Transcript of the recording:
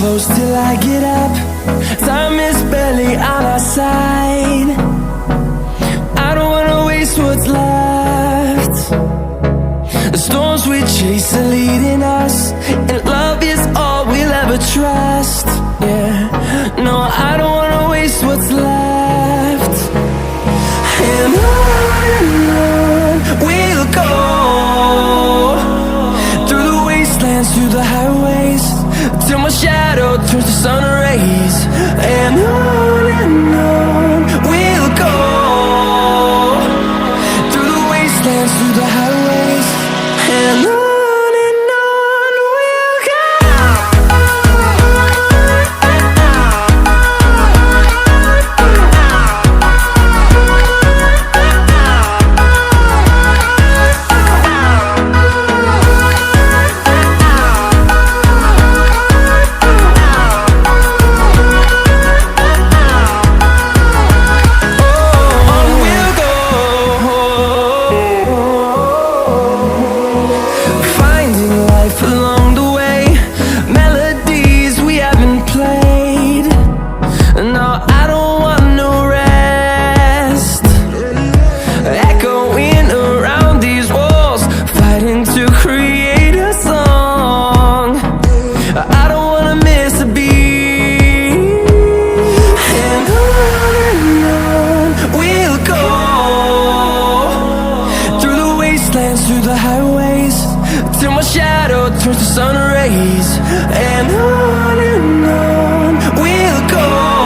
close till I get up. Time is barely on our side. I don't wanna waste what's left. The storms we chase are leading us, and love is all we'll ever trust. Yeah, no, I don't wanna waste what's left. And on we'll go, through the wastelands, through the highways, till my shadow turns to sun rays. And on we'll go, through the wastelands, through the highways, and on we'll go. Through the highways, till my shadow turns to sun rays. And on we'll go.